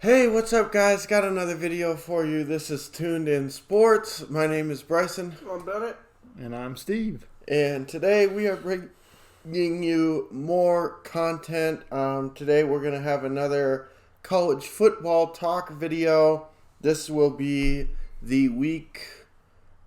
Hey, what's up, guys? Got another video for you. This is Tuned In Sports. My name is Bryson. I'm Bennett. And I'm Steve. And today we are bringing you more content. Today we're going to have another college football talk video. This will be the week.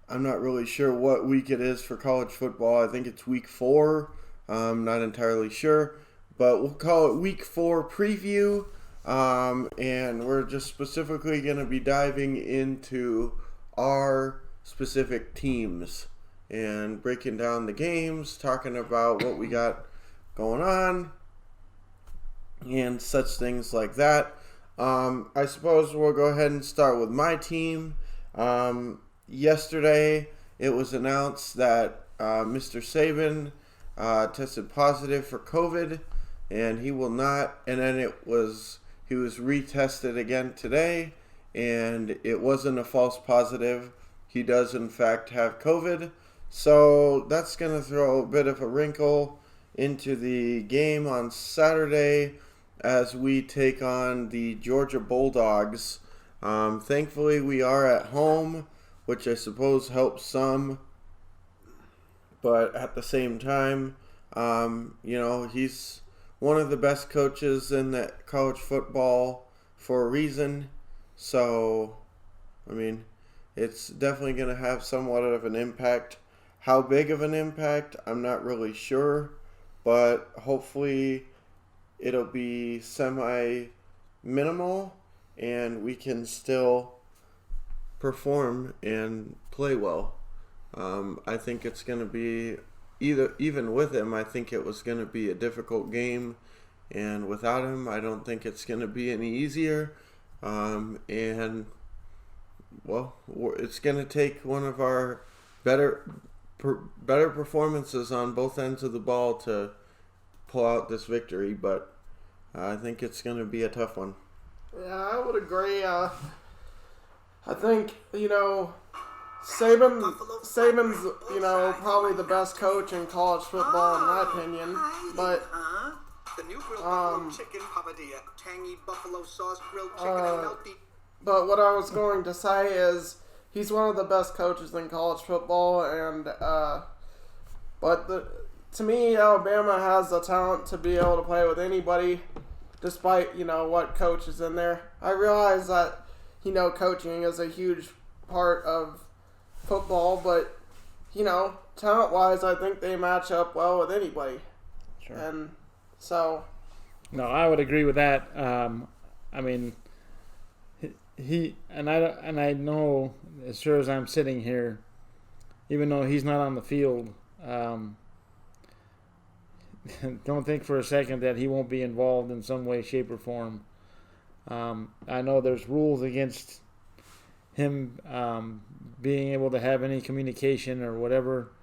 I'm not really sure what week it is for college football. I think it's week 4. I'm not entirely sure. But we'll call it week 4 preview. And we're just specifically going to be diving into our specific teams and breaking down the games, talking about what we got going on and such things like that. I suppose we'll go ahead and start with my team. Yesterday it was announced that Mr. Saban tested positive for COVID, and he will not, and then he was retested again today, and it wasn't a false positive. He does, in fact, have COVID. So that's going to throw a bit of a wrinkle into the game on Saturday as we take on the Georgia Bulldogs. Thankfully, we are at home, which I suppose helps some. But at the same time, he's one of the best coaches in that college football for a reason. So, it's definitely going to have somewhat of an impact. How big of an impact, I'm not really sure. But hopefully it'll be semi-minimal and we can still perform and play well. I think it's going to be even with him, I think it was going to be a difficult game, and without him, I don't think it's going to be any easier. It's going to take one of our better performances on both ends of the ball to pull out this victory, but I think it's going to be a tough one. Yeah, I would agree. I think, Saban's, probably the best coach in college football in my opinion, but the new grilled buffalo chicken, papadilla, tangy buffalo sauce, grilled chicken, and melty. But what I was going to say is he's one of the best coaches in college football, and to me, Alabama has the talent to be able to play with anybody, despite what coach is in there. I realize that coaching is a huge part of football, but talent-wise, I think they match up well with anybody. Sure. And so, no, I would agree with that. He and I know, as sure as I'm sitting here, even though he's not on the field, don't think for a second that he won't be involved in some way, shape, or form. I know there's rules against him being able to have any communication or whatever.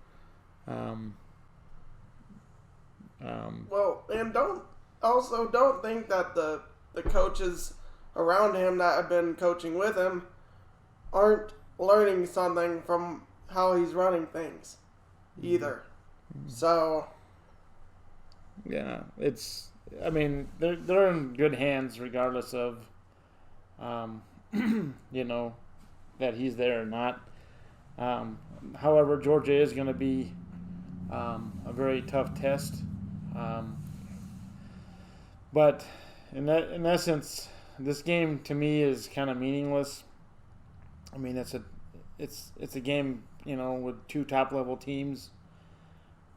And don't think that the coaches around him that have been coaching with him aren't learning something from how he's running things either. Mm-hmm. So yeah, they're in good hands regardless of that he's there or not. However, Georgia is going to be a very tough test. But in essence, this game to me is kind of meaningless. It's a game, with two top level teams.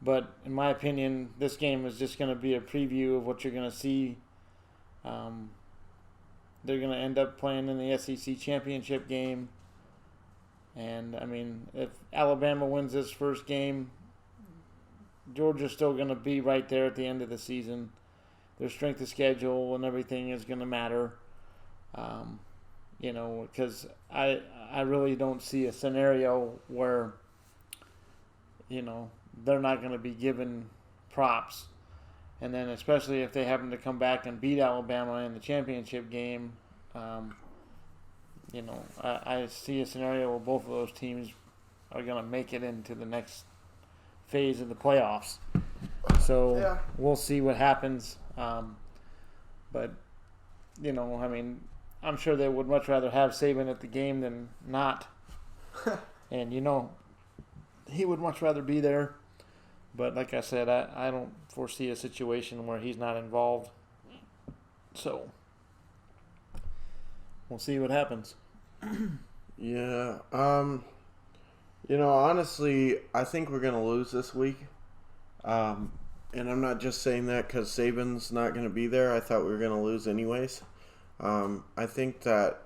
But in my opinion, this game is just going to be a preview of what you're going to see. They're going to end up playing in the SEC championship game. And, if Alabama wins this first game, Georgia's still going to be right there at the end of the season. Their strength of schedule and everything is going to matter. Because I really don't see a scenario where, they're not going to be given props. And then especially if they happen to come back and beat Alabama in the championship game, I see a scenario where both of those teams are going to make it into the next phase of the playoffs. So yeah. We'll see what happens. But, I'm sure they would much rather have Saban at the game than not. And, he would much rather be there. But like I said, I don't foresee a situation where he's not involved. So we'll see what happens. Yeah. Honestly, I think we're going to lose this week. And I'm not just saying that because Saban's not going to be there. I thought we were going to lose anyways. I think that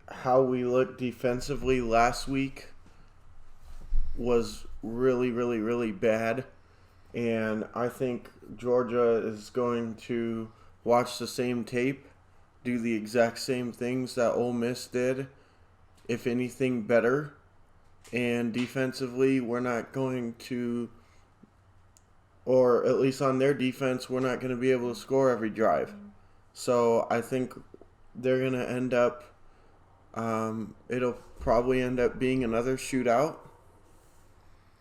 how we looked defensively last week was really, really, really bad. And I think Georgia is going to watch the same tape, do the exact same things that Ole Miss did, if anything better. And defensively, we're not going to, or at least on their defense, we're not going to be able to score every drive. So I think they're going to end up, it'll probably end up being another shootout.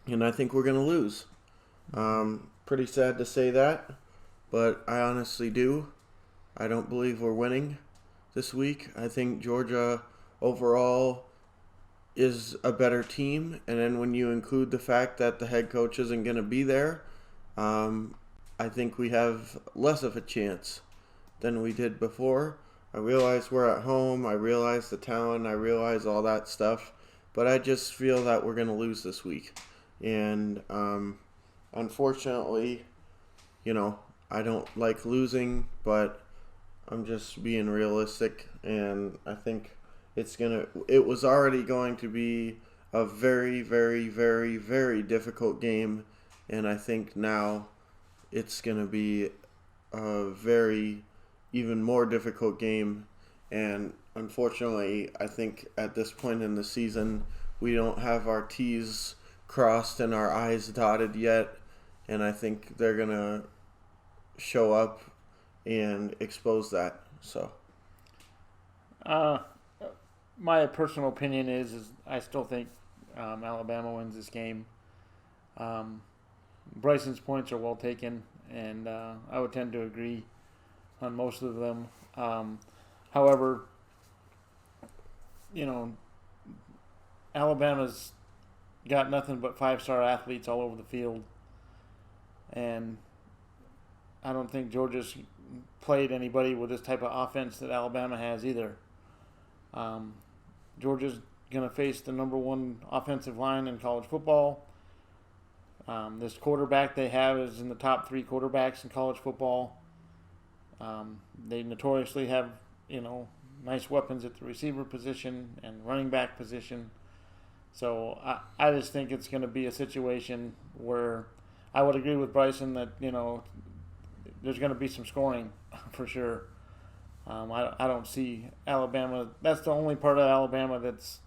And I think we're going to lose. Pretty sad to say that, but I honestly do. I don't believe we're winning this week. I think Georgia overall is a better team. And then when you include the fact that the head coach isn't going to be there, I think we have less of a chance than we did before. I realize we're at home. I realize the talent. I realize all that stuff. But I just feel that we're going to lose this week. And unfortunately, I don't like losing, but I'm just being realistic. And I think it was already going to be a very, very, very, very difficult game. And I think now it's going to be a very, even more difficult game. And unfortunately, I think at this point in the season, we don't have our T's crossed and our I's dotted yet. And I think they're going to show up and expose that. So, my personal opinion is I still think Alabama wins this game. Bryson's points are well taken, and I would tend to agree on most of them. However, Alabama's got nothing but 5-star athletes all over the field, and I don't think Georgia's played anybody with this type of offense that Alabama has either. Georgia's going to face the number one offensive line in college football. This quarterback they have is in the top 3 quarterbacks in college football. They notoriously have, nice weapons at the receiver position and running back position. So I just think it's going to be a situation where I would agree with Bryson that, there's going to be some scoring for sure. I don't see Alabama. That's the only part of Alabama that's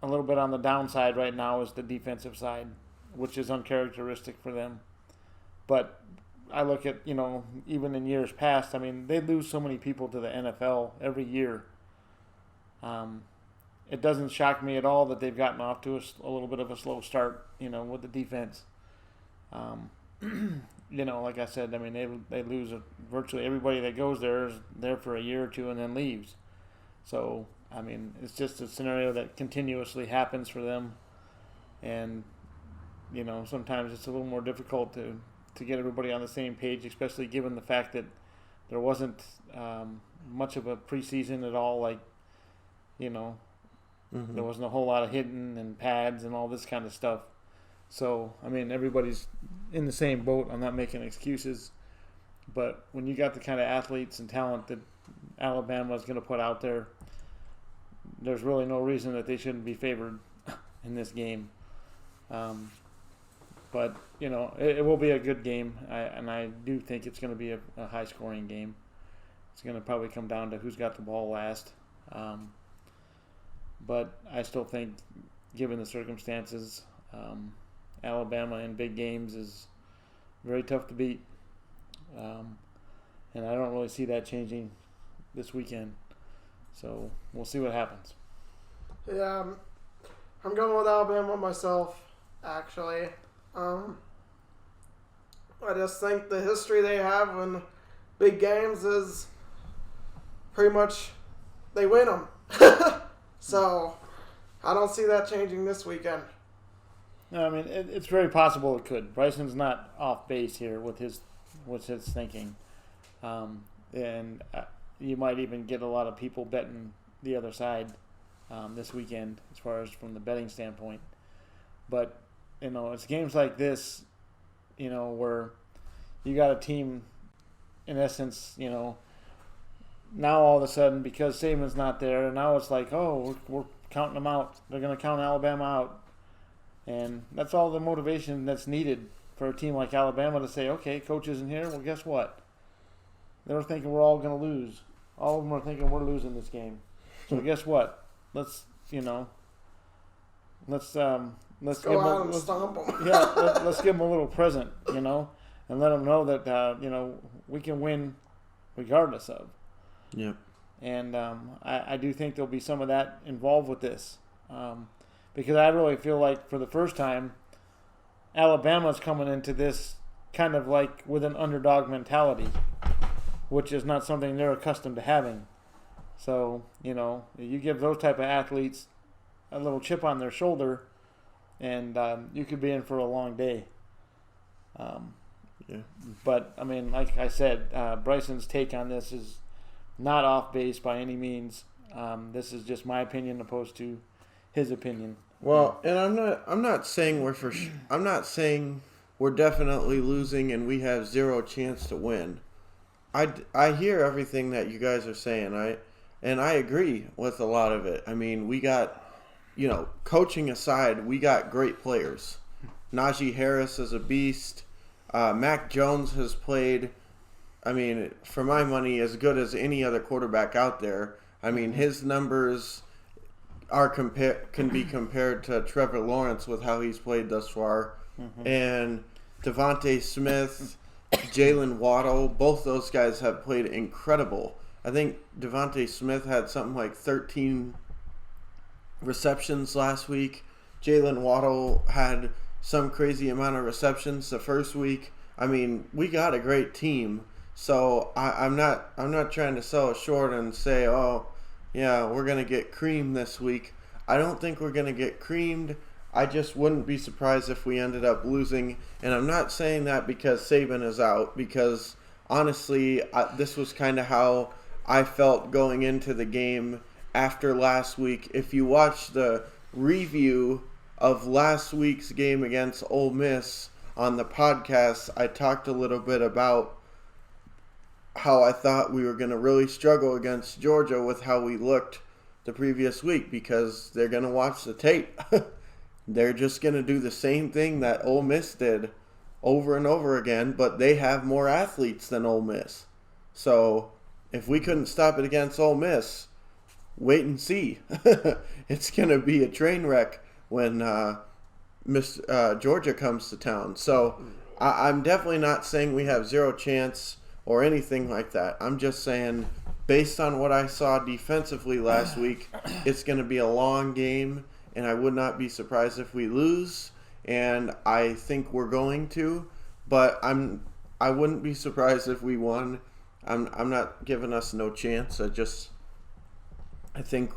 a little bit on the downside right now is the defensive side, which is uncharacteristic for them. But I look at, even in years past, they lose so many people to the NFL every year. It doesn't shock me at all that they've gotten off to a little bit of a slow start, with the defense. Like I said, they lose virtually everybody that goes there is there for a year or two and then leaves. So, it's just a scenario that continuously happens for them. And, sometimes it's a little more difficult to get everybody on the same page, especially given the fact that there wasn't much of a preseason at all. There wasn't a whole lot of hitting and pads and all this kind of stuff. So, everybody's in the same boat. I'm not making excuses. But when you got the kind of athletes and talent that Alabama is going to put out there, there's really no reason that they shouldn't be favored in this game. But, it will be a good game. I do think it's going to be a high-scoring game. It's going to probably come down to who's got the ball last. But I still think, given the circumstances, Alabama in big games is very tough to beat. And I don't really see that changing this weekend. So we'll see what happens. Yeah, I'm going with Alabama myself, actually. I just think the history they have in big games is pretty much they win them. So I don't see that changing this weekend. No, I mean it's very possible it could. Bryson's not off base here with his thinking, and you might even get a lot of people betting the other side this weekend, as far as from the betting standpoint. But it's games like this, where you got a team, in essence, now all of a sudden, because Saban's not there, and now it's like, oh, we're counting them out. They're going to count Alabama out. And that's all the motivation that's needed for a team like Alabama to say, okay, coach isn't here. Well, guess what? They're thinking we're all going to lose. All of them are thinking we're losing this game. So guess what? Let's give them Let's a little present, and let them know that we can win regardless of. Yeah. And I do think there'll be some of that involved with this. Because I really feel like for the first time, Alabama's coming into this kind of like with an underdog mentality, which is not something they're accustomed to having. So, you give those type of athletes a little chip on their shoulder, and you could be in for a long day. Yeah. But, I mean, like I said, Bryson's take on this is not off base by any means. This is just my opinion opposed to his opinion. Well, and I'm not saying I'm not saying we're definitely losing and we have zero chance to win. I hear everything that you guys are saying. I agree with a lot of it. I mean, we got, coaching aside, we got great players. Najee Harris is a beast. Mac Jones has played, I mean, for my money, as good as any other quarterback out there. I mean, his numbers can be compared to Trevor Lawrence with how he's played thus far. Mm-hmm. And Devontae Smith, Jalen Waddle, both those guys have played incredible. I think Devontae Smith had something like 13 receptions last week. Jalen Waddle had some crazy amount of receptions the first week. I mean, we got a great team. So I'm not trying to sell it short and say, oh, yeah, we're going to get creamed this week. I don't think we're going to get creamed. I just wouldn't be surprised if we ended up losing. And I'm not saying that because Saban is out, because honestly, this was kind of how I felt going into the game after last week. If you watch the review of last week's game against Ole Miss on the podcast, I talked a little bit about how I thought we were going to really struggle against Georgia with how we looked the previous week, because they're going to watch the tape. They're just going to do the same thing that Ole Miss did over and over again, but they have more athletes than Ole Miss. So if we couldn't stop it against Ole Miss, wait and see. It's going to be a train wreck when Georgia comes to town. So I'm definitely not saying we have zero chance or anything like that. I'm just saying, based on what I saw defensively last week, it's going to be a long game, and I would not be surprised if we lose, and I think we're going to, but I wouldn't be surprised if we won. I'm not giving us no chance. I think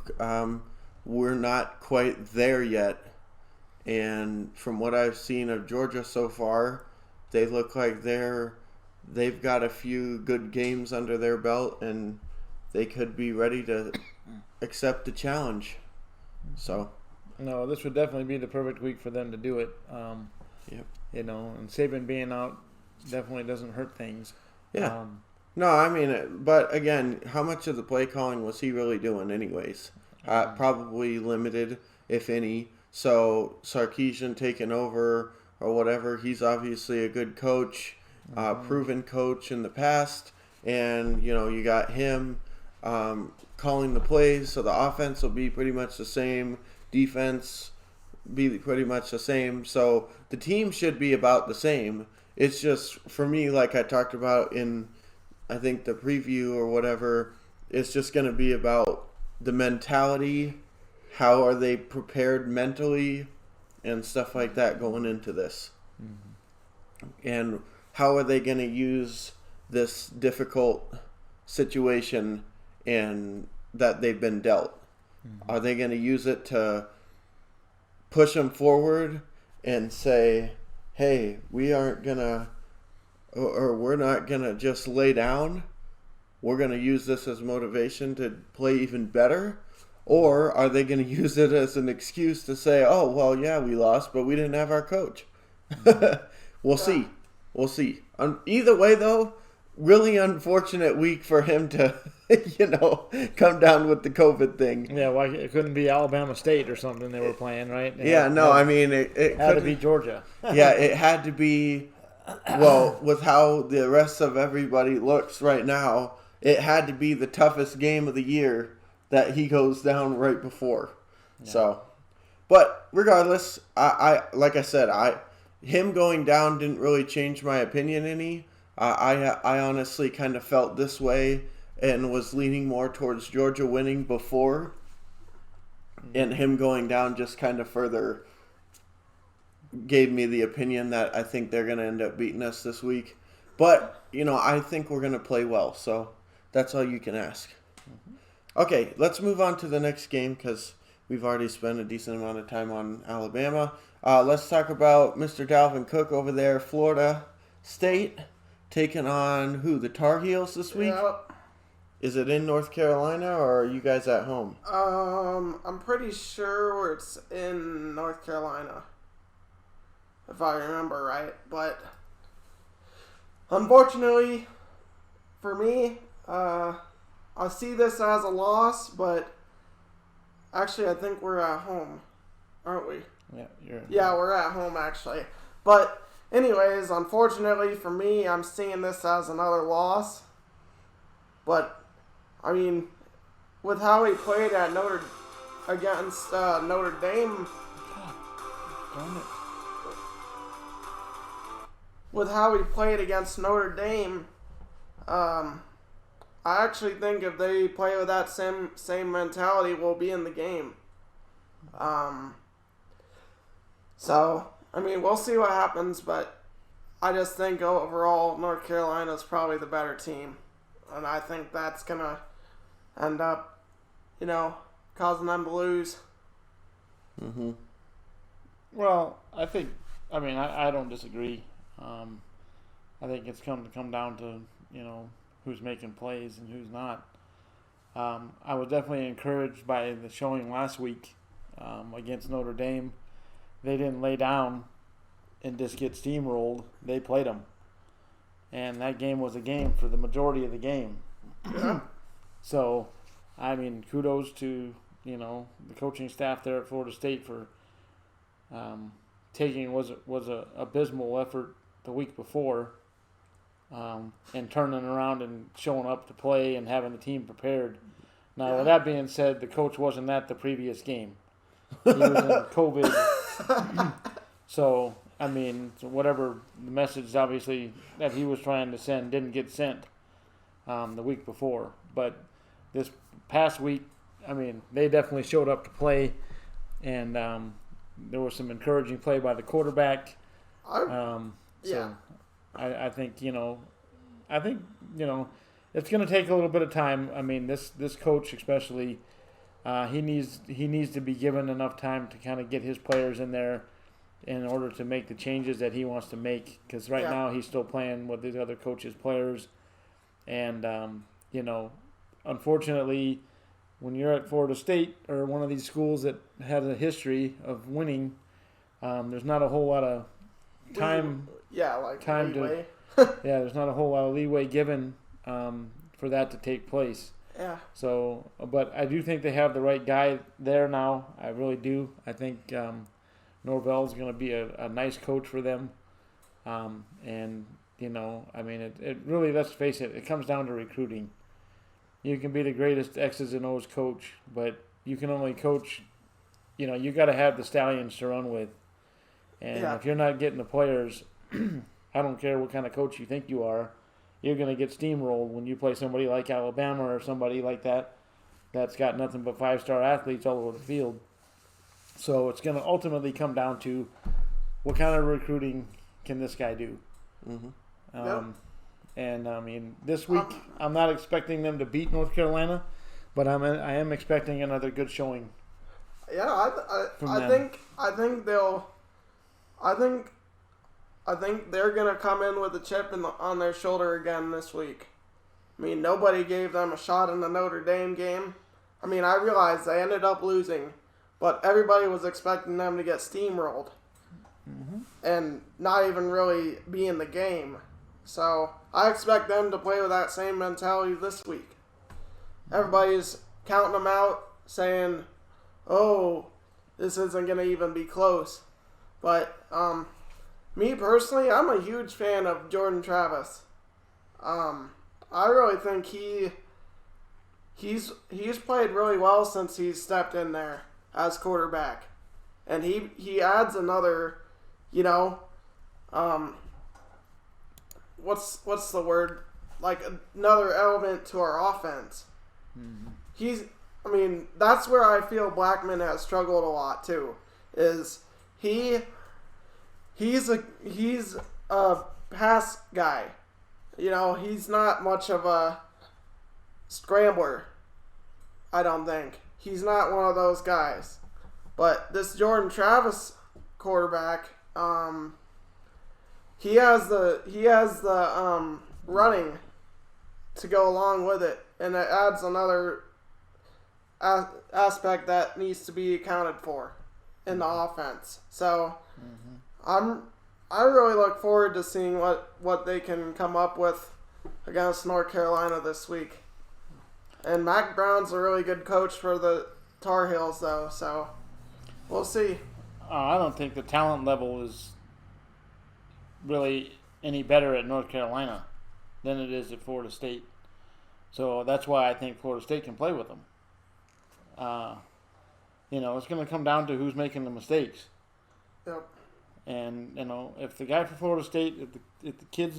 we're not quite there yet, and from what I've seen of Georgia so far, they look like they've got a few good games under their belt, and they could be ready to accept the challenge. So, no, this would definitely be the perfect week for them to do it. Yep. And Saban being out definitely doesn't hurt things. Yeah. No, I mean, but again, how much of the play calling was he really doing anyways? Probably limited, if any. So Sarkisian taking over or whatever, he's obviously a good coach. Proven coach in the past, and you got him calling the plays, so the offense will be pretty much the same, defense be pretty much the same, so the team should be about the same. It's just, for me, like I talked about in I think the preview or whatever, it's just going to be about the mentality, how are they prepared mentally and stuff like that going into this. And how are they going to use this difficult situation and that they've been dealt. Are they going to use it to push them forward and say, hey, we aren't going to, or we're not going to just lay down? We're going to use this as motivation to play even better? Or are they going to use it as an excuse to say, oh, well, yeah, we lost, but we didn't have our coach? We'll see. We'll see. Either way, though, really unfortunate week for him to, come down with the COVID thing. Yeah, why it couldn't be Alabama State or something they were playing, right? It Had to be Georgia. Yeah, it had to be, well, with how the rest of everybody looks right now, it had to be the toughest game of the year that he goes down right before. Yeah. So, but regardless, I like I said, him going down didn't really change my opinion any. I honestly kind of felt this way and was leaning more towards Georgia winning before, and him going down just kind of further gave me the opinion that I think they're going to end up beating us this week. But, I think we're going to play well, so that's all you can ask. Okay, let's move on to the next game because we've already spent a decent amount of time on Alabama. Let's talk about Mr. Dalvin Cook over there, Florida State, taking on who? The Tar Heels this week? Yep. Is it in North Carolina or are you guys at home? I'm pretty sure it's in North Carolina, if I remember right. But unfortunately for me, I see this as a loss, but actually I think we're at home, aren't we? Yeah, we're at home actually. But anyways, unfortunately for me, I'm seeing this as another loss. But I mean, with how he played at against Notre Dame, with how he played against Notre Dame, I actually think if they play with that same mentality, we'll be in the game. So, I mean, we'll see what happens, but I just think overall North Carolina's probably the better team. And I think that's going to end up, causing them to lose. Mm-hmm. Well, I don't disagree. I think it's come down to, who's making plays and who's not. I was definitely encouraged by the showing last week against Notre Dame. They didn't lay down and just get steamrolled. They played them. And that game was a game for the majority of the game. So, I mean, kudos to, the coaching staff there at Florida State for taking was a abysmal effort the week before and turning around and showing up to play and having the team prepared. Now, with that being said, the coach wasn't at the previous game. He was in COVID. So, I mean, whatever the message, obviously, that he was trying to send didn't get sent the week before. But this past week, I mean, they definitely showed up to play. And there was some encouraging play by the quarterback. So I think, it's going to take a little bit of time. I mean, this coach especially, he needs to be given enough time to kind of get his players in there in order to make the changes that he wants to make. Because right now he's still playing with his other coaches' players. And, unfortunately, when you're at Florida State or one of these schools that has a history of winning, there's not a whole lot of time. Leeway. There's not a whole lot of leeway given for that to take place. Yeah. So, but I do think they have the right guy there now. I really do. I think Norvell's going to be a nice coach for them. And, it really, let's face it, it comes down to recruiting. You can be the greatest X's and O's coach, but you can only coach, you got to have the stallions to run with. And if you're not getting the players, I don't care what kind of coach you think you are, you're going to get steamrolled when you play somebody like Alabama or somebody like that that's got nothing but 5-star athletes all over the field. So it's going to ultimately come down to what kind of recruiting can this guy do. Mm-hmm. And, I mean, this week I'm not expecting them to beat North Carolina, But I am expecting another good showing. Yeah, I think they're gonna come in with a chip on their shoulder again this week. I mean, nobody gave them a shot in the Notre Dame game. I mean, I realize they ended up losing, but everybody was expecting them to get steamrolled and not even really be in the game. So I expect them to play with that same mentality this week. Everybody's counting them out, saying, "Oh, this isn't going to even be close." But me personally, I'm a huge fan of Jordan Travis. I really think he's played really well since he's stepped in there as quarterback, and he adds another, what's the word, like another element to our offense. That's where I feel Blackman has struggled a lot too. Is he's a pass guy. He's not much of a scrambler. I don't think he's not one of those guys. But this Jordan Travis quarterback, he has the running to go along with it, and it adds another aspect that needs to be accounted for in the offense. So I really look forward to seeing what they can come up with against North Carolina this week. And Mac Brown's a really good coach for the Tar Heels, though, so we'll see. I don't think the talent level is really any better at North Carolina than it is at Florida State. So that's why I think Florida State can play with them. It's going to come down to who's making the mistakes. Yep. And if the guy for Florida State, if the kid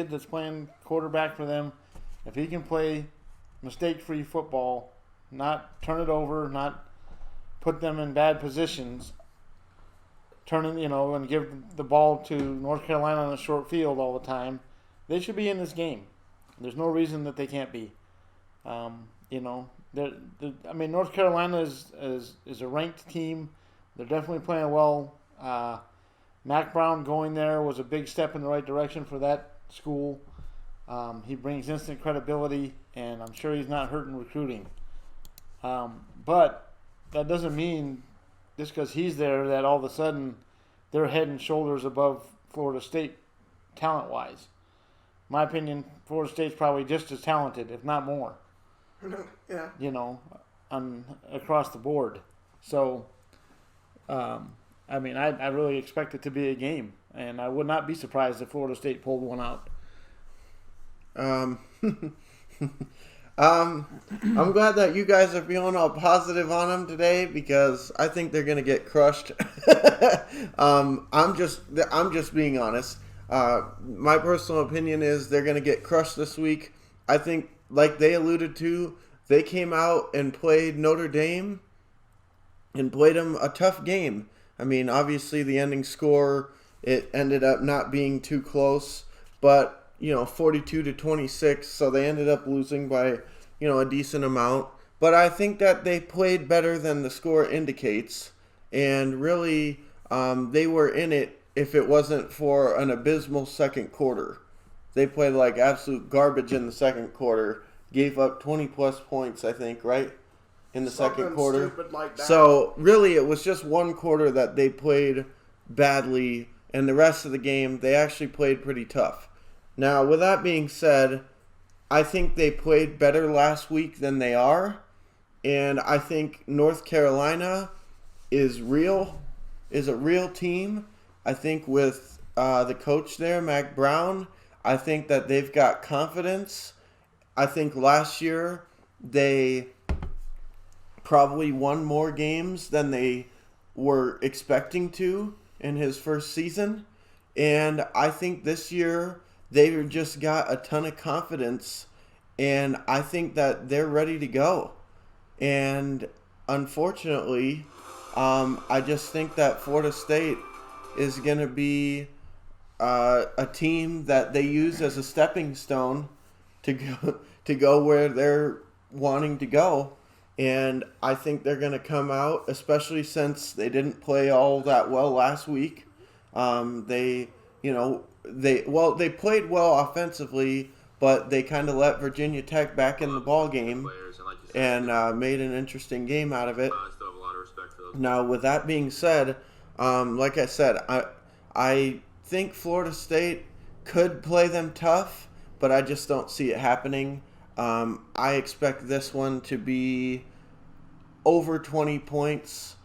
that's playing quarterback for them, if he can play mistake-free football, not turn it over, not put them in bad positions, and give the ball to North Carolina on a short field all the time, they should be in this game. There's no reason that they can't be. North Carolina is a ranked team. They're definitely playing well. Mac Brown going there was a big step in the right direction for that school. He brings instant credibility, and I'm sure he's not hurting recruiting. But that doesn't mean just because he's there that all of a sudden they're head and shoulders above Florida State talent-wise. In my opinion, Florida State's probably just as talented, if not more. Yeah. Across the board. So, I really expect it to be a game, and I would not be surprised if Florida State pulled one out. I'm glad that you guys are feeling all positive on them today because I think they're gonna get crushed. I'm just being honest. My personal opinion is they're gonna get crushed this week. I think, like they alluded to, they came out and played Notre Dame and played them a tough game. I mean, obviously the ending score, it ended up not being too close, but 42-26, so they ended up losing by, a decent amount. But I think that they played better than the score indicates, and really they were in it if it wasn't for an abysmal second quarter. They played like absolute garbage in the second quarter, gave up 20-plus points, I think, right? In the second quarter. Like that. So really it was just one quarter that they played badly, and the rest of the game they actually played pretty tough. Now, with that being said, I think they played better last week than they are, and I think North Carolina is a real team. I think with the coach there, Mac Brown, I think that they've got confidence. I think last year they probably won more games than they were expecting to in his first season, and I think this year they've just got a ton of confidence, and I think that they're ready to go. And unfortunately, I just think that Florida State is going to be a team that they use as a stepping stone to go where they're wanting to go. And I think they're going to come out, especially since they didn't play all that well last week. They played well offensively, but they kind of let Virginia Tech back in the ball game and made an interesting game out of it. Now, with that being said, like I said, I think Florida State could play them tough, but I just don't see it happening. I expect this one to be over 20 points.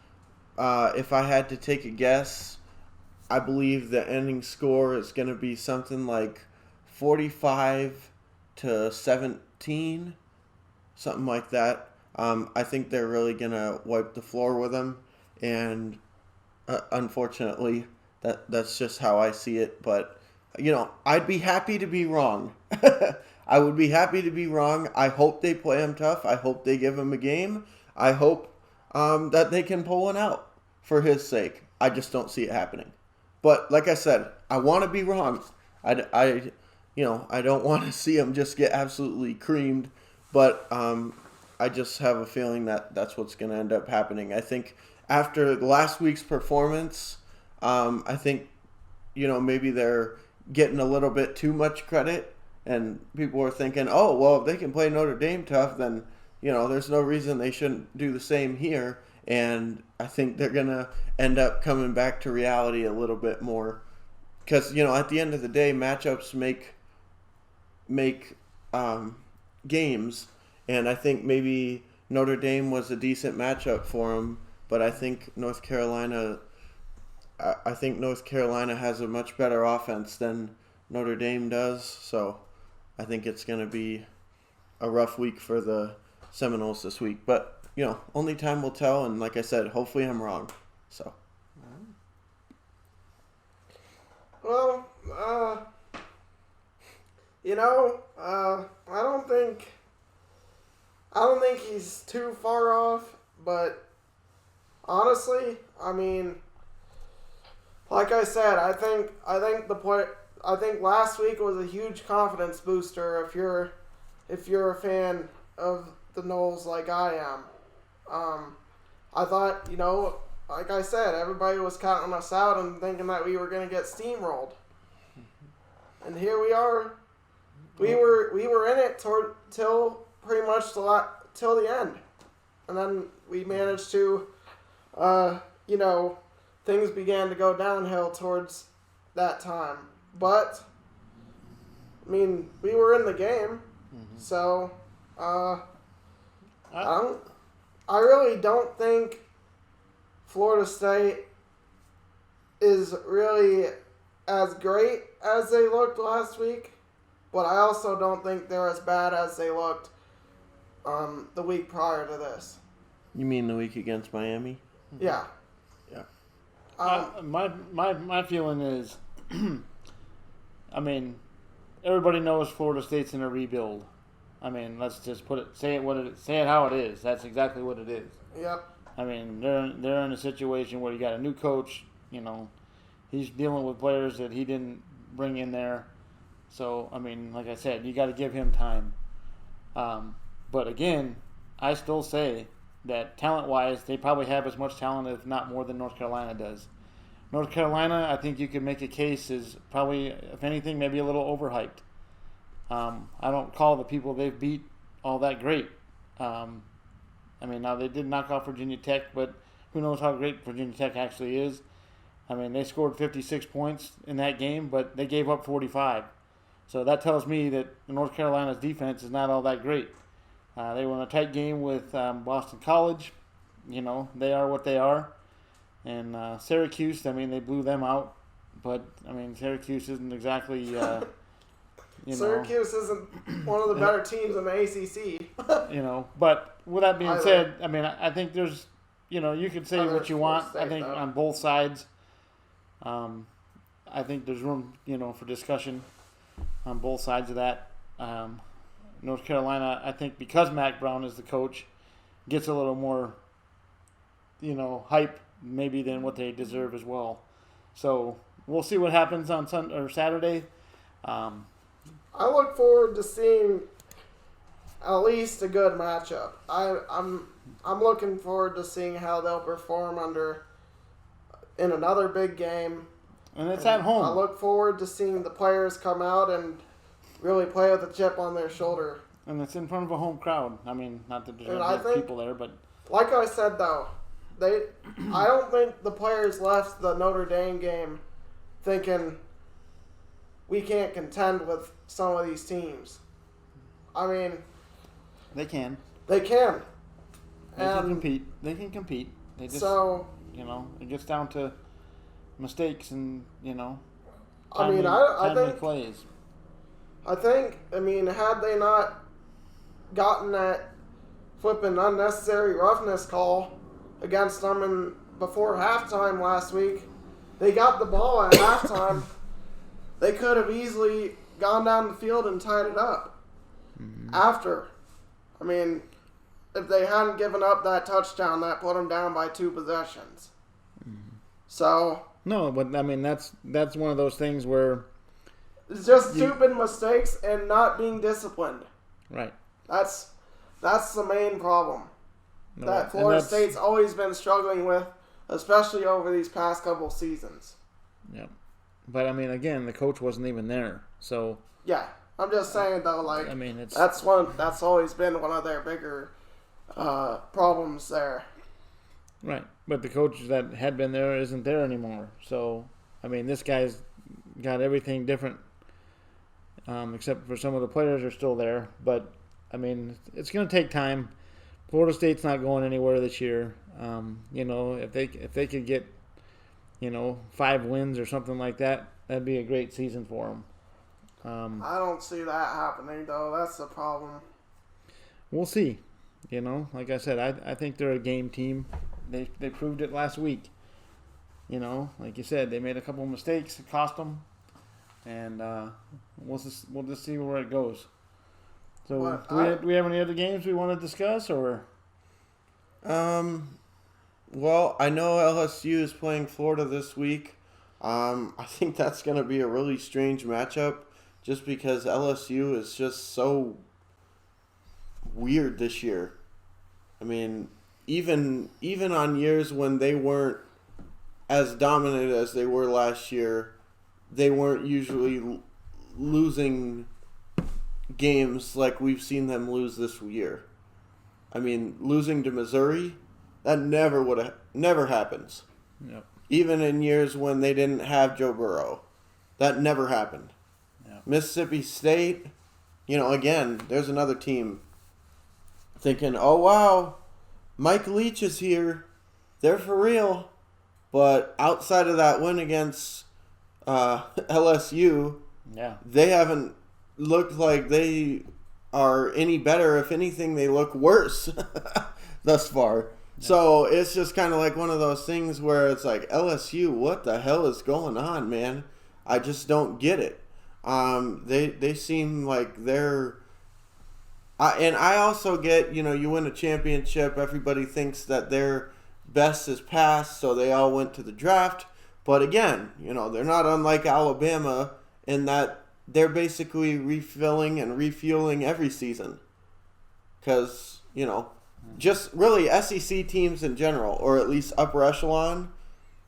If I had to take a guess, I believe the ending score is going to be something like 45-17, something like that. I think they're really going to wipe the floor with them, and unfortunately, that's just how I see it. But, I'd be happy to be wrong. I would be happy to be wrong. I hope they play them tough. I hope they give them a game. I hope that they can pull one out for his sake. I just don't see it happening. But like I said, I want to be wrong. I don't want to see them just get absolutely creamed. But I just have a feeling that that's what's going to end up happening. I think after last week's performance, I think, maybe they're getting a little bit too much credit. And people are thinking, oh, well, if they can play Notre Dame tough, then, there's no reason they shouldn't do the same here. And I think they're going to end up coming back to reality a little bit more. Because, at the end of the day, matchups make games. And I think maybe Notre Dame was a decent matchup for them. But I think North Carolina has a much better offense than Notre Dame does. So I think it's going to be a rough week for the Seminoles this week. But, only time will tell. And like I said, hopefully I'm wrong. So. Well, I don't think he's too far off. But honestly, like I said, I think last week was a huge confidence booster if you're a fan of the Noles like I am. I thought, like I said, everybody was counting us out and thinking that we were going to get steamrolled. And here we are. We were in it till pretty much till the end. And then we managed to, things began to go downhill towards that time. But, we were in the game, so I really don't think Florida State is really as great as they looked last week, but I also don't think they're as bad as they looked the week prior to this. You mean the week against Miami? Yeah. Yeah. My feeling is, everybody knows Florida State's in a rebuild. Let's just say it how it is. That's exactly what it is. Yep. They're in a situation where you got a new coach. He's dealing with players that he didn't bring in there. So like I said, you got to give him time. But again, I still say that talent-wise, they probably have as much talent, if not more, than North Carolina does. North Carolina, I think you could make a case, is probably, if anything, maybe a little overhyped. I don't call the people they've beat all that great. Now they did knock off Virginia Tech, but who knows how great Virginia Tech actually is. They scored 56 points in that game, but they gave up 45. So that tells me that North Carolina's defense is not all that great. They were in a tight game with Boston College. They are what they are. And Syracuse, they blew them out. But, Syracuse isn't exactly, Syracuse isn't one of the better teams in the ACC. But with that being said, I think there's, you could say what you want. State, I think on both sides. I think there's room, for discussion on both sides of that. North Carolina, I think because Mac Brown is the coach, gets a little more, hype maybe than what they deserve as well. So we'll see what happens on Saturday. I look forward to seeing at least a good matchup. I'm looking forward to seeing how they'll perform in another big game. And it's at home. I look forward to seeing the players come out and really play with a chip on their shoulder. And it's in front of a home crowd. I mean, not that there's I think, people there, but like I said though, I don't think the players left the Notre Dame game thinking we can't contend with some of these teams. I mean, they can. They can. They can compete. They can compete. They just, it gets down to mistakes and, I think plays. I think, had they not gotten that flipping unnecessary roughness call against them before halftime last week, they got the ball at halftime. They could have easily gone down the field and tied it up after. If they hadn't given up that touchdown, that put them down by 2 possessions. So no, but that's one of those things where it's just stupid mistakes and not being disciplined. Right. That's the main problem that Florida State's always been struggling with, especially over these past couple seasons. Yeah. But again, the coach wasn't even there. So yeah, I'm just saying though, that's always been one of their bigger problems there. Right. But the coach that had been there isn't there anymore. So this guy's got everything different, except for some of the players are still there. But it's going to take time. Florida State's not going anywhere this year. If they could get 5 wins or something like that, that'd be a great season for them. I don't see that happening though. That's the problem. We'll see. Like I said, I think they're a game team. They proved it last week. Like you said, they made a couple of mistakes. It cost them. And we'll just see where it goes. So, do we have any other games we want to discuss, or? Well, I know LSU is playing Florida this week. I think that's going to be a really strange matchup, just because LSU is just so weird this year. Even on years when they weren't as dominant as they were last year, they weren't usually losing games like we've seen them lose this year. Losing to Missouri, that never happens. Yep. Even in years when they didn't have Joe Burrow, that never happened. Yep. Mississippi State, again, there's another team thinking, oh wow, Mike Leach is here, they're for real. But outside of that win against LSU, they haven't looked like they are any better. If anything, they look worse thus far. Yeah. So it's just kind of like one of those things where it's like, LSU, what the hell is going on, man? I just don't get it. They seem like they're... and I also get, you win a championship, everybody thinks that their best is past, so they all went to the draft. But again, they're not unlike Alabama in that they're basically refilling and refueling every season. Because, just really SEC teams in general, or at least upper echelon,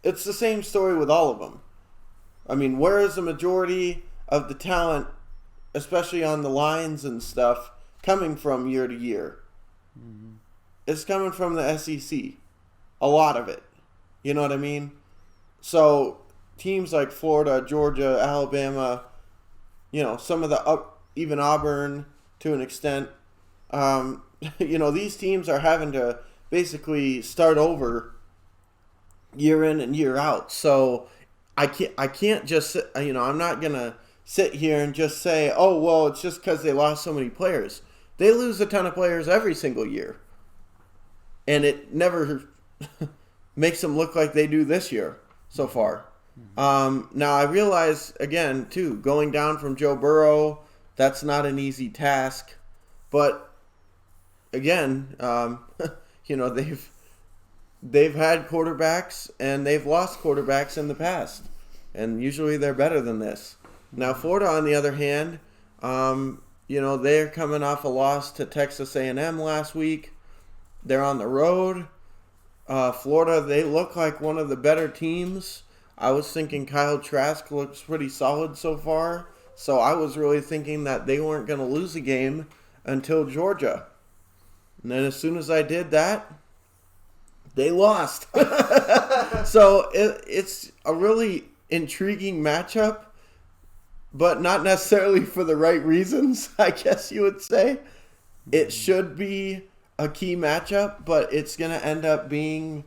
it's the same story with all of them. Where is the majority of the talent, especially on the lines and stuff, coming from year to year? Mm-hmm. It's coming from the SEC. A lot of it. You know what I mean? So, teams like Florida, Georgia, Alabama, some of the even Auburn to an extent, these teams are having to basically start over year in and year out. So I can't just, I'm not going to sit here and just say, oh, well, it's just because they lost so many players. They lose a ton of players every single year. And it never makes them look like they do this year so far. Now, I realize, again, too, going down from Joe Burrow, that's not an easy task. But, again, they've had quarterbacks and they've lost quarterbacks in the past. And usually they're better than this. Now, Florida, on the other hand, they're coming off a loss to Texas A&M last week. They're on the road. Florida, they look like one of the better teams. I was thinking Kyle Trask looks pretty solid so far. So I was really thinking that they weren't going to lose a game until Georgia. And then as soon as I did that, they lost. So it's a really intriguing matchup, but not necessarily for the right reasons, I guess you would say. It should be a key matchup, but it's going to end up being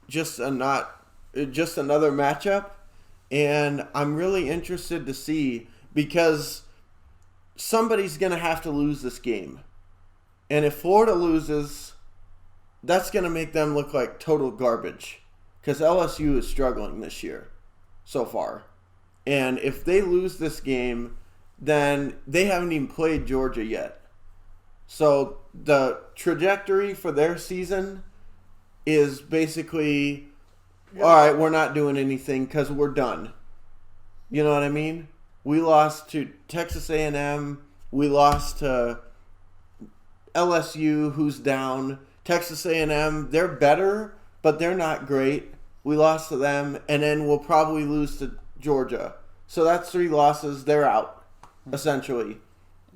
just another matchup. And I'm really interested to see, because somebody's going to have to lose this game. And if Florida loses, that's going to make them look like total garbage, because LSU is struggling this year so far. And if they lose this game, then they haven't even played Georgia yet. So the trajectory for their season is basically, all right, we're not doing anything because we're done. You know what I mean? We lost to Texas A&M. We lost to LSU, who's down. Texas A&M, they're better, but they're not great. We lost to them, and then we'll probably lose to Georgia. So that's 3 losses. They're out, essentially.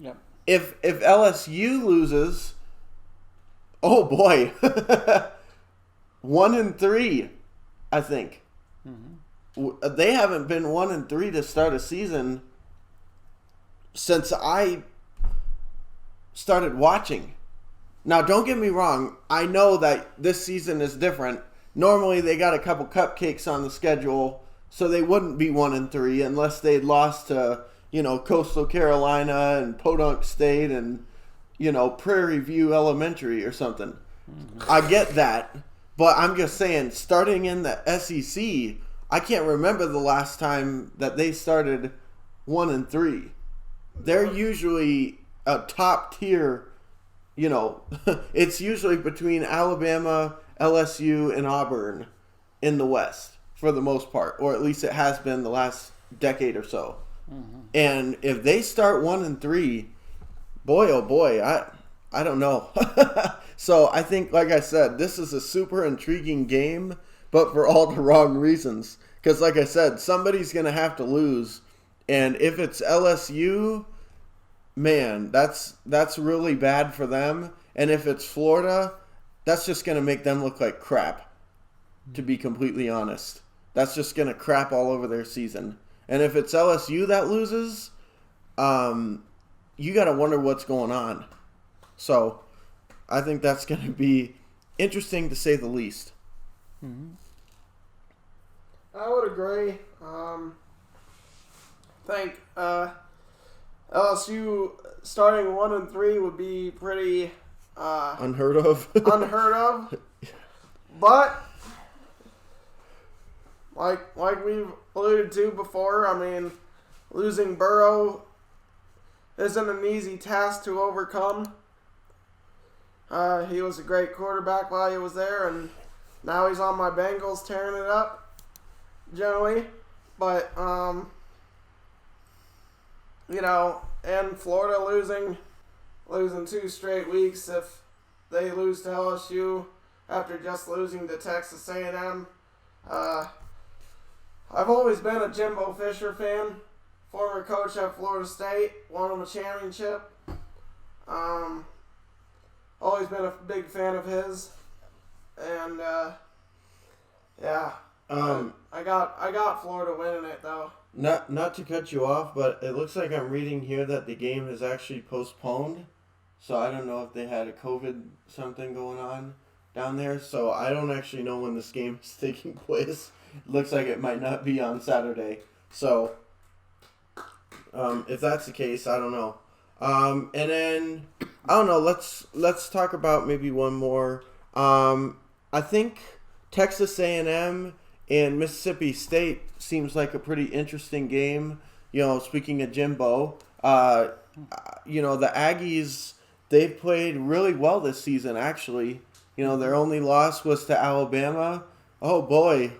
Yep. If LSU loses, oh boy, 1-3, I think. Mm-hmm. They haven't been 1-3 to start a season since I started watching. Now, don't get me wrong. I know that this season is different. Normally, they got a couple cupcakes on the schedule, so they wouldn't be 1-3 unless they'd lost to, Coastal Carolina and Podunk State and, Prairie View Elementary or something. Mm-hmm. I get that, but I'm just saying, starting in the SEC, I can't remember the last time that they started 1-3. They're usually a top tier. It's usually between Alabama, LSU, and Auburn in the West for the most part, or at least it has been the last decade or so. Mm-hmm. And if they start 1-3, boy, oh boy, I don't know. So I think, like I said, this is a super intriguing game, but for all the wrong reasons. Because, like I said, somebody's going to have to lose, and if it's LSU, man, that's really bad for them. And if it's Florida, that's just going to make them look like crap, to be completely honest. That's just going to crap all over their season. And if it's LSU that loses, you got to wonder what's going on. So I think that's going to be interesting to say the least. Mm-hmm. I would agree. I think LSU starting 1-3 would be pretty unheard of. But like we've alluded to before, I mean, losing Burrow isn't an easy task to overcome. He was a great quarterback while he was there, and now he's on my Bengals tearing it up generally. But and Florida losing 2 straight weeks if they lose to LSU after just losing to Texas A&M. I've always been a Jimbo Fisher fan, former coach at Florida State, won him a championship. Always been a big fan of his, and I got Florida winning it though. Not to cut you off, but it looks like I'm reading here that the game is actually postponed. So I don't know if they had a COVID something going on down there. So I don't actually know when this game is taking place. It looks like it might not be on Saturday. So if that's the case, I don't know. And then I don't know. Let's talk about maybe one more. I think Texas A&M and Mississippi State seems like a pretty interesting game. Speaking of Jimbo, the Aggies, they've played really well this season, actually. Their only loss was to Alabama. Oh, boy,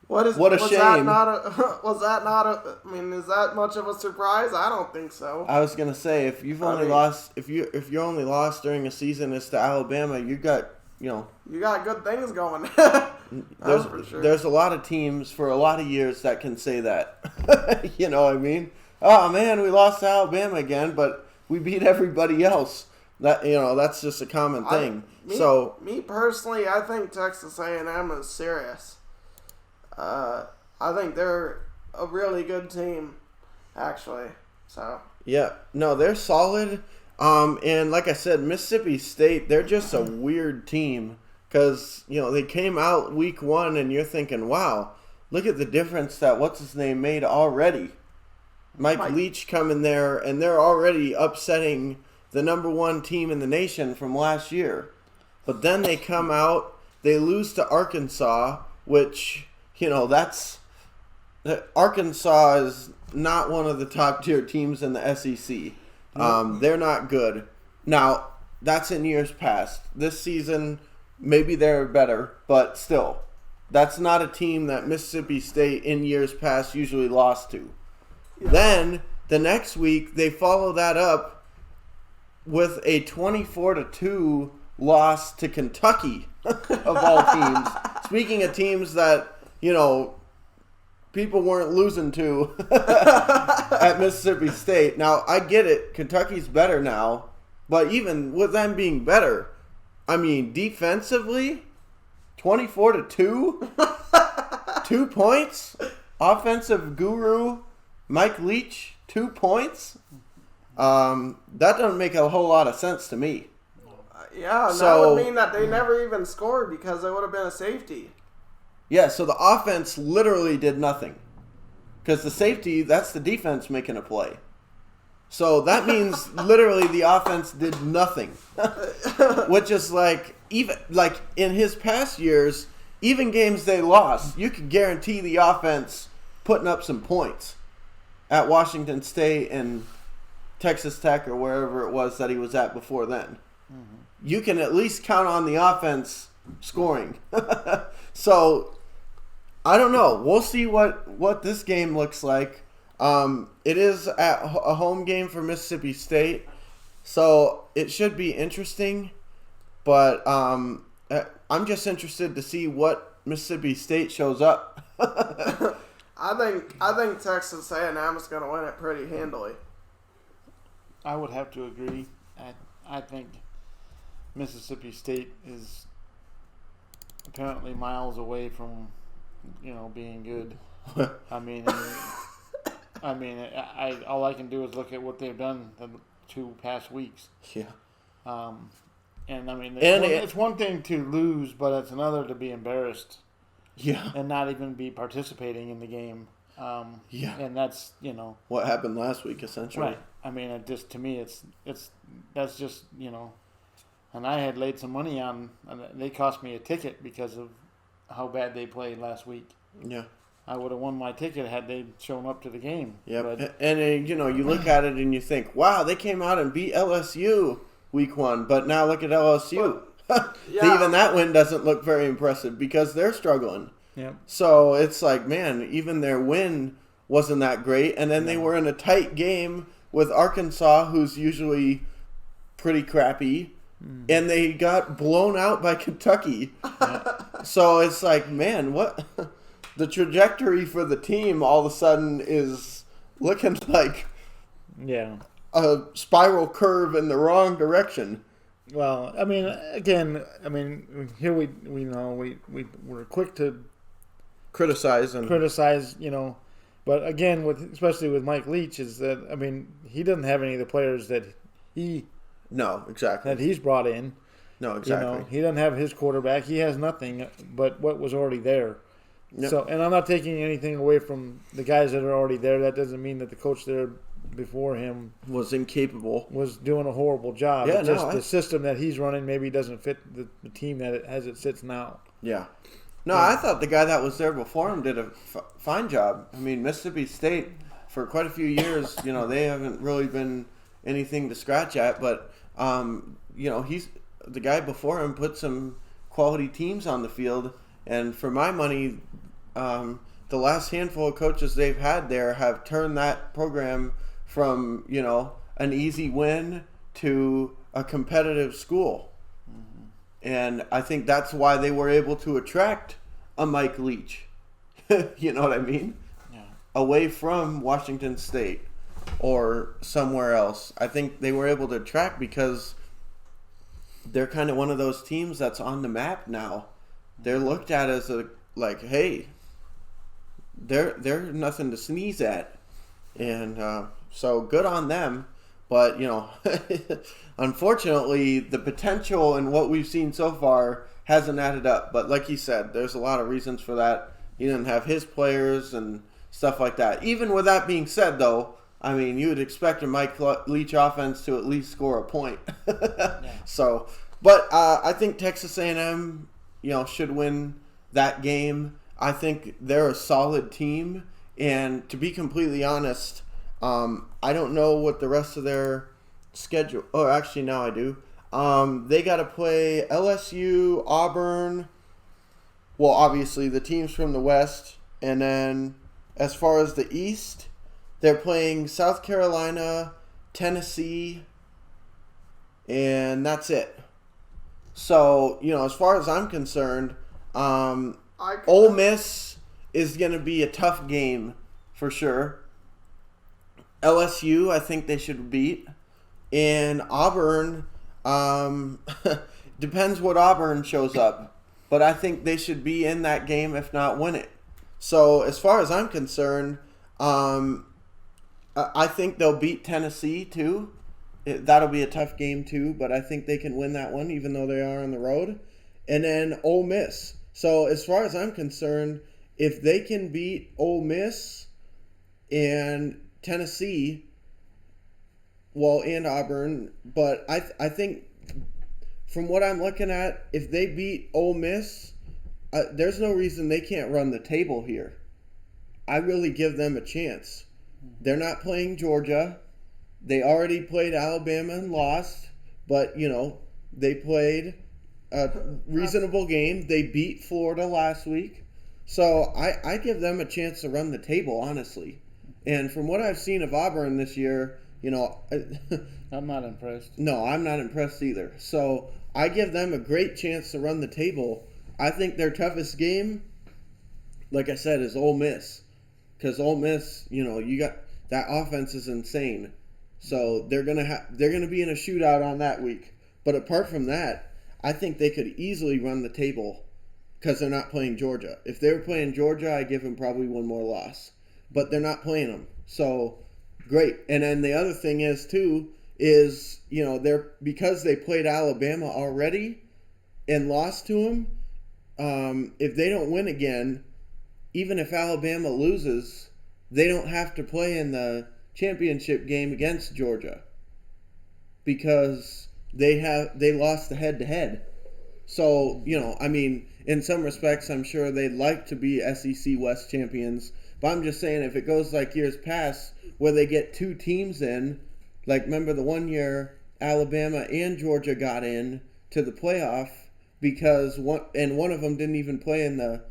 What a was shame. Was that not a? I mean, is that much of a surprise? I don't think so. I was gonna say if you've only lost if you're only lost during a season is to Alabama, you got you got good things going. That's for sure. There's a lot of teams for a lot of years that can say that. You know what I mean? Oh man, we lost to Alabama again, but we beat everybody else. That that's just a common thing. Me personally, I think Texas A&M is serious. I think they're a really good team, actually. So yeah, no, they're solid. And like I said, Mississippi State, they're just a weird team because they came out week 1, and you're thinking, wow, look at the difference that what's his name made already. Mike Leach coming there, and they're already upsetting the number 1 team in the nation from last year. But then they come out, they lose to Arkansas, which. Arkansas is not one of the top tier teams in the SEC. They're not good. Now, that's in years past. This season, maybe they're better, but still, that's not a team that Mississippi State in years past usually lost to. Yeah. Then, the next week, they follow that up with a 24-2 loss to Kentucky, of all teams. Speaking of teams that people weren't losing to at Mississippi State. Now, I get it. Kentucky's better now. But even with them being better, I mean, defensively, 24-2, 2 points. Offensive guru Mike Leach, 2 points. That doesn't make a whole lot of sense to me. Yeah, and that would mean that they never even scored because it would have been a safety. Yeah, so the offense literally did nothing. Because the safety, that's the defense making a play. So that means literally the offense did nothing. Which is even in his past years, even games they lost, you could guarantee the offense putting up some points at Washington State and Texas Tech or wherever it was that he was at before then. Mm-hmm. You can at least count on the offense scoring. So I don't know. We'll see what this game looks like. It is a home game for Mississippi State, so it should be interesting. But I'm just interested to see what Mississippi State shows up. I think Texas A&M is going to win it pretty handily. I would have to agree. I think Mississippi State is apparently miles away from being good. I mean, all I can do is look at what they've done the 2 past weeks. Yeah. And I mean, it's one thing to lose, but it's another to be embarrassed. Yeah. And not even be participating in the game. Yeah. And that's what happened last week, essentially. Right. I mean, to me, that's just And I had laid some money on. They cost me a ticket because of how bad they played last week. Yeah. I would have won my ticket had they shown up to the game. Yeah. And you look at it and you think, wow, they came out and beat LSU week 1, but now look at LSU. Yeah. Even that win doesn't look very impressive because they're struggling. Yeah. So it's like, man, even their win wasn't that great, and then they were in a tight game with Arkansas, who's usually pretty crappy. And they got blown out by Kentucky. Yeah. So it's like, man, what? The trajectory for the team all of a sudden is looking like a spiral curve in the wrong direction. Well, I mean, again, here we're quick to criticize, but again, especially with Mike Leach, is that he doesn't have any of the players that No, exactly. that he's brought in. No, exactly. He doesn't have his quarterback. He has nothing but what was already there. Yep. So, and I'm not taking anything away from the guys that are already there. That doesn't mean that the coach there before him was incapable, was doing a horrible job. Yeah, the system that he's running maybe doesn't fit the team as it sits now. Yeah. No, I thought the guy that was there before him did a fine job. I mean, Mississippi State, for quite a few years, they haven't really been anything to scratch at, but he's the guy before him put some quality teams on the field, and for my money, The last handful of coaches they've had there have turned that program from, an easy win to a competitive school. And I think that's why they were able to attract a Mike Leach. You know what I mean? Yeah. Away from Washington State or somewhere else. I think they were able to attract because they're kind of one of those teams that's on the map now. They're looked at as hey, they're nothing to sneeze at. And so good on them. But, unfortunately, the potential and what we've seen so far hasn't added up. But like you said, there's a lot of reasons for that. He didn't have his players and stuff like that. Even with that being said, though, I mean, you would expect a Mike Leach offense to at least score a point. Yeah. So, but I think Texas A&M, should win that game. I think they're a solid team. And to be completely honest, I don't know what the rest of their schedule. Oh, actually, now I do. They got to play LSU, Auburn. Well, obviously the teams from the West, and then as far as the East, they're playing South Carolina, Tennessee, and that's it. So as far as I'm concerned, Ole Miss is going to be a tough game for sure. LSU, I think they should beat. And Auburn, depends what Auburn shows up. But I think they should be in that game, if not win it. So as far as I'm concerned, I think they'll beat Tennessee too. That'll be a tough game too, but I think they can win that one, even though they are on the road. And then Ole Miss. So as far as I'm concerned, if they can beat Ole Miss and Tennessee, and Auburn, but I think from what I'm looking at, if they beat Ole Miss, there's no reason they can't run the table here. I really give them a chance. They're not playing Georgia. They already played Alabama and lost, but, they played a reasonable game. They beat Florida last week. So I give them a chance to run the table, honestly. And from what I've seen of Auburn this year, I'm not impressed. No, I'm not impressed either. So I give them a great chance to run the table. I think their toughest game, like I said, is Ole Miss. Because Ole Miss, you got that offense is insane. So they're gonna be in a shootout on that week. But apart from that, I think they could easily run the table because they're not playing Georgia. If they were playing Georgia, I give them probably one more loss. But they're not playing them. So great. And then the other thing is they're because they played Alabama already and lost to them. If they don't win again, even if Alabama loses, they don't have to play in the championship game against Georgia because they lost the head-to-head. So, in some respects, I'm sure they'd like to be SEC West champions. But I'm just saying, if it goes like years past where they get two teams in, like remember the one year Alabama and Georgia got in to the playoff because one of them didn't even play in the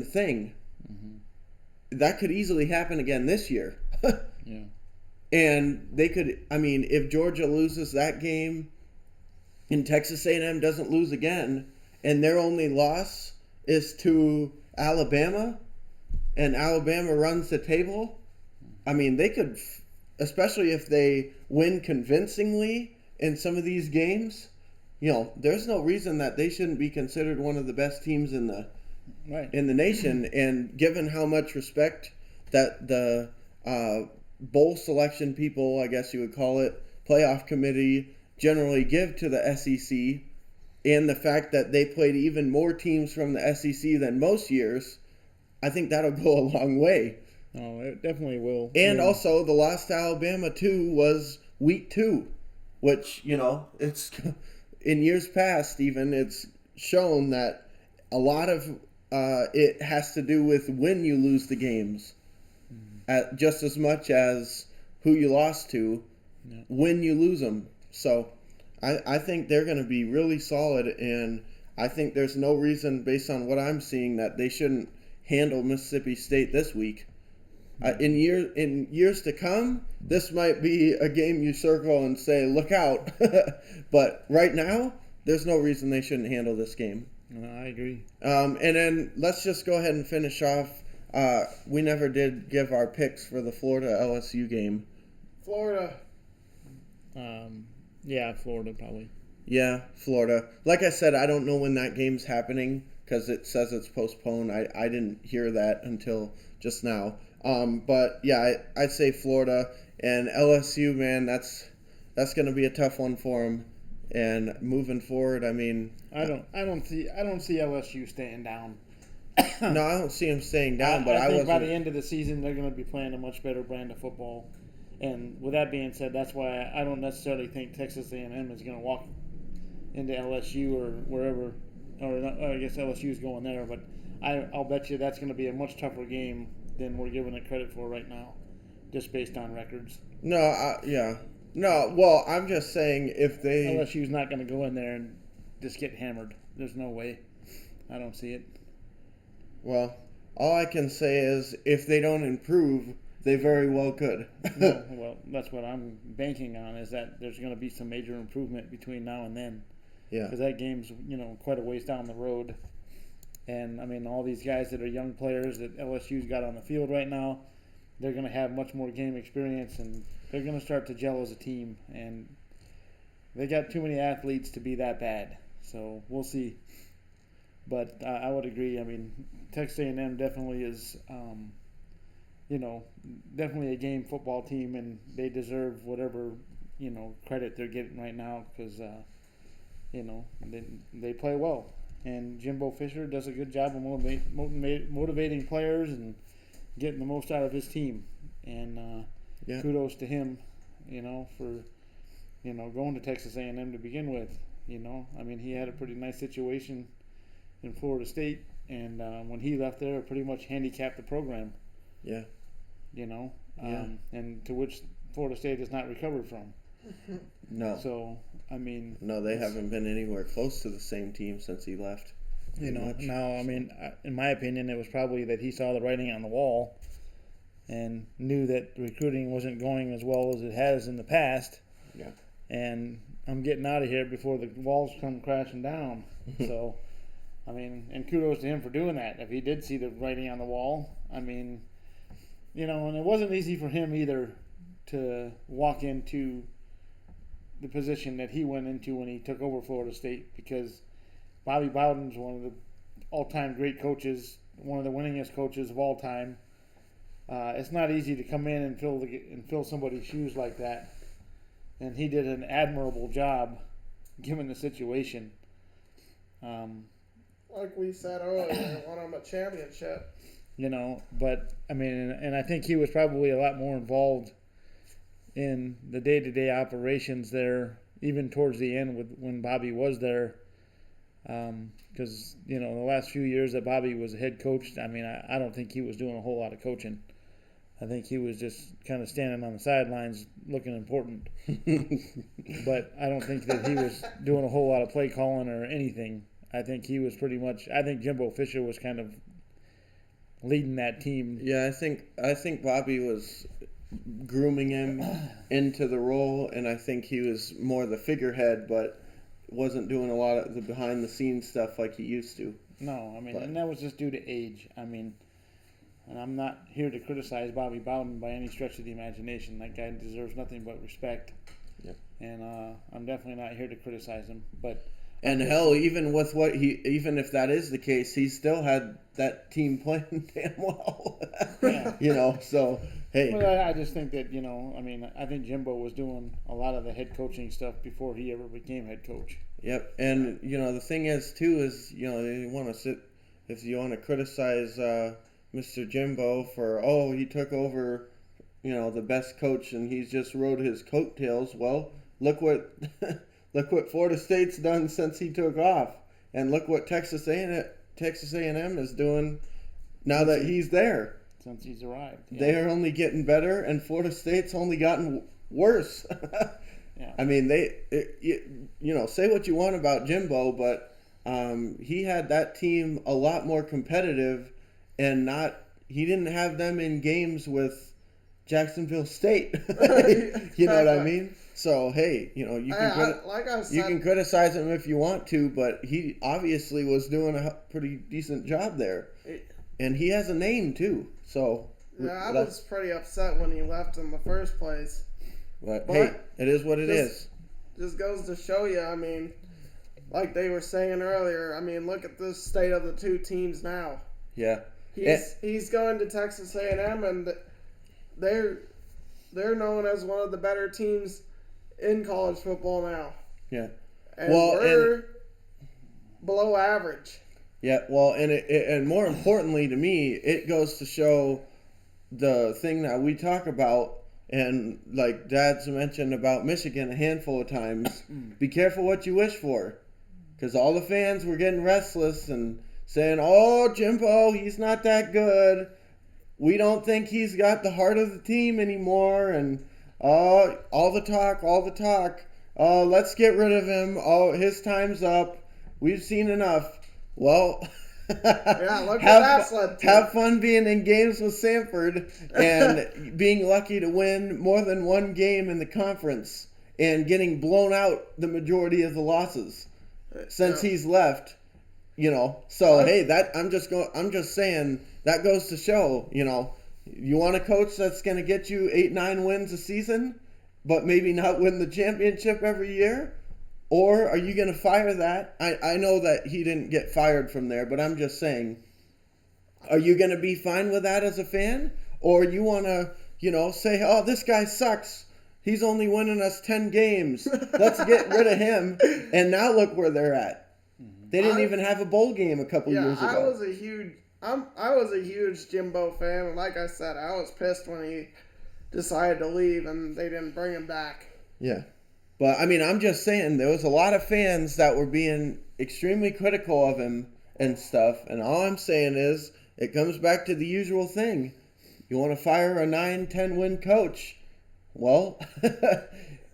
thing. Mm-hmm. That could easily happen again this year. Yeah. And they could, if Georgia loses that game and Texas A&M doesn't lose again, and their only loss is to Alabama, and Alabama runs the table, they could, especially if they win convincingly in some of these games, there's no reason that they shouldn't be considered one of the best teams in the nation. And given how much respect that the bowl selection people, I guess you would call it, playoff committee, generally give to the SEC, and the fact that they played even more teams from the SEC than most years, I think that'll go a long way. Oh, it definitely will. And also, the loss to Alabama, too, was week 2, which, it's in years past, even, it's shown that a lot of it has to do with when you lose the games, just as much as who you lost to, when you lose them. So I think they're going to be really solid, and I think there's no reason, based on what I'm seeing, that they shouldn't handle Mississippi State this week. In years to come, this might be a game you circle and say, look out. But right now, there's no reason they shouldn't handle this game. No, I agree. And then let's just go ahead and finish off. We never did give our picks for the Florida LSU game. Florida. Yeah, Florida probably. Yeah, Florida. Like I said, I don't know when that game's happening because it says it's postponed. I didn't hear that until just now. But yeah, I'd say Florida and LSU. Man, that's going to be a tough one for them. And moving forward, I mean, I don't see LSU staying down. No, I don't see them staying down. But I think by wasn't. the end of the season, they're going to be playing a much better brand of football. And with that being said, that's why I don't necessarily think Texas A&M is going to walk into LSU or wherever, or I guess LSU is going there. But I'll bet you that's going to be a much tougher game than we're giving it credit for right now, just based on records. Yeah. No, well, I'm just saying if they... LSU's not going to go in there and just get hammered. There's no way. I don't see it. Well, all I can say is if they don't improve, they very well could. No, well, that's what I'm banking on, is that there's going to be some major improvement between now and then. Yeah. Because that game's, quite a ways down the road. And, I mean, all these guys that are young players that LSU's got on the field right now, they're going to have much more game experience, and they're going to start to gel as a team. And they got too many athletes to be that bad. So we'll see. But I would agree. I mean, Texas A&M definitely is, definitely a game football team, and they deserve whatever, credit they're getting right now because, they play well. And Jimbo Fisher does a good job of motivating players and getting the most out of his team. And kudos to him, for, going to Texas A&M to begin with. I mean, he had a pretty nice situation in Florida State, and when he left there, it pretty much handicapped the program. Yeah. And to which Florida State has not recovered from. No. So, I mean... No, they haven't been anywhere close to the same team since he left. No, I mean, in my opinion, it was probably that he saw the writing on the wall and knew that recruiting wasn't going as well as it has in the past. Yeah. And I'm getting out of here before the walls come crashing down. So, I mean, and kudos to him for doing that. If he did see the writing on the wall, I mean, and it wasn't easy for him either to walk into the position that he went into when he took over Florida State, because Bobby Bowden's one of the all-time great coaches, one of the winningest coaches of all time. It's not easy to come in and fill somebody's shoes like that, and he did an admirable job given the situation. Like we said earlier, won him a championship. But I mean, and I think he was probably a lot more involved in the day-to-day operations there, even towards the end when Bobby was there. Because, the last few years that Bobby was head coach, I mean, I don't think he was doing a whole lot of coaching. I think he was just kind of standing on the sidelines looking important. But I don't think that he was doing a whole lot of play calling or anything. I think he was pretty much, I think Jimbo Fisher was kind of leading that team. Yeah, I think Bobby was grooming him into the role, and I think he was more the figurehead, but wasn't doing a lot of the behind-the-scenes stuff like he used to. No, I mean, and that was just due to age. I mean, and I'm not here to criticize Bobby Bowden by any stretch of the imagination. That guy deserves nothing but respect. Yep. And I'm definitely not here to criticize him. But hell, even if that is the case, he still had that team playing damn well. Yeah. So hey. Well, I just think that I think Jimbo was doing a lot of the head coaching stuff before he ever became head coach. Yep, and the thing is too is you want to if you want to criticize Mr. Jimbo for he took over the best coach and he's just rode his coattails. Well, look what Florida State's done since he took off, and look what Texas A&M is doing now that he's there. Since he's arrived, yeah. They are only getting better, and Florida State's only gotten worse. Yeah. I mean, say what you want about Jimbo, but he had that team a lot more competitive, and he didn't have them in games with Jacksonville State. You know what I mean? So, hey, you can criticize him if you want to, but he obviously was doing a pretty decent job there. And he has a name, too. So, yeah, I was pretty upset when he left in the first place. But hey, it is what it is. Just goes to show you, I mean, like they were saying earlier, I mean, look at the state of the two teams now. Yeah. He's going to Texas A&M, and they're known as one of the better teams in college football now. Yeah. And we're below average. Yeah, well, and more importantly to me, it goes to show the thing that we talk about, and like Dad's mentioned about Michigan a handful of times, be careful what you wish for. Because all the fans were getting restless and saying, oh, Jimbo, he's not that good. We don't think he's got the heart of the team anymore. And all the talk. Let's get rid of him. Oh, his time's up. We've seen enough. Well, yeah, look at that. Have fun being in games with Samford and being lucky to win more than one game in the conference and getting blown out the majority of the losses since he's left. So hey, I'm just saying that goes to show, you want a coach that's going to get you 8-9 wins a season, but maybe not win the championship every year? Or are you going to fire that? I know that he didn't get fired from there, but I'm just saying, are you going to be fine with that as a fan? Or you want to, say, oh, this guy sucks. He's only winning us 10 games. Let's get rid of him. And now look where they're at. They didn't even have a bowl game a couple years ago. I was a huge Jimbo fan. And like I said, I was pissed when he decided to leave and they didn't bring him back. Yeah. But, I mean, I'm just saying, there was a lot of fans that were being extremely critical of him and stuff. And all I'm saying is, it comes back to the usual thing. You want to fire a 9-10 win coach? Well,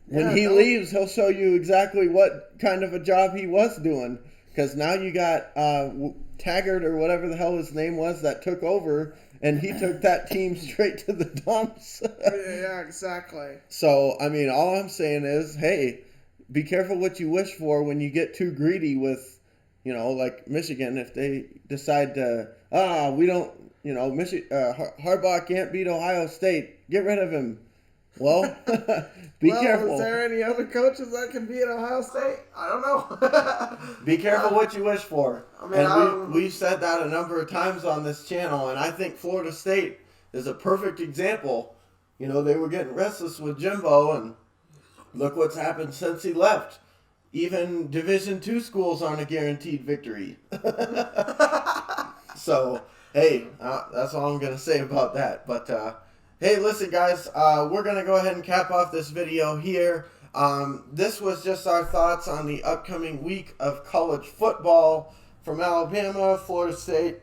when he leaves, he'll show you exactly what kind of a job he was doing. Because now you got Taggart or whatever the hell his name was that took over, and he took that team straight to the dumps. Yeah, exactly. So, I mean, all I'm saying is, hey, be careful what you wish for when you get too greedy with, like Michigan. If they decide to, we don't, Harbaugh can't beat Ohio State, get rid of him. Well, be careful. Is there any other coaches that can beat Ohio State? I don't know. Be careful what you wish for. I mean, we've said that a number of times on this channel, and I think Florida State is a perfect example. They were getting restless with Jimbo, and look what's happened since he left. Even Division II schools aren't a guaranteed victory. So, hey, that's all I'm going to say about that. But, hey, listen, guys, we're going to go ahead and cap off this video here. This was just our thoughts on the upcoming week of college football from Alabama, Florida State,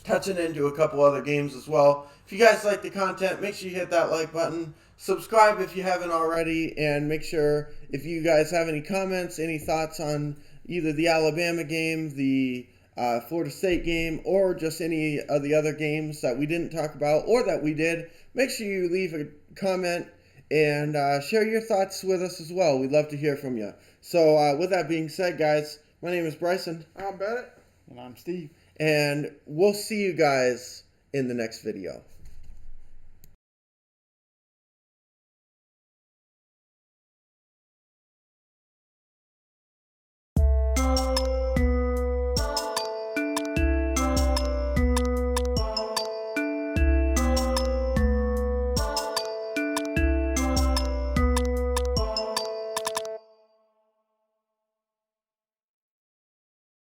touching into a couple other games as well. If you guys like the content, make sure you hit that like button. Subscribe if you haven't already, and make sure if you guys have any comments, any thoughts on either the Alabama game, the Florida State game, or just any of the other games that we didn't talk about or that we did, make sure you leave a comment and share your thoughts with us as well. We'd love to hear from you. So with that being said, guys, my name is Bryson. I'm Bennett. And I'm Steve. And we'll see you guys in the next video.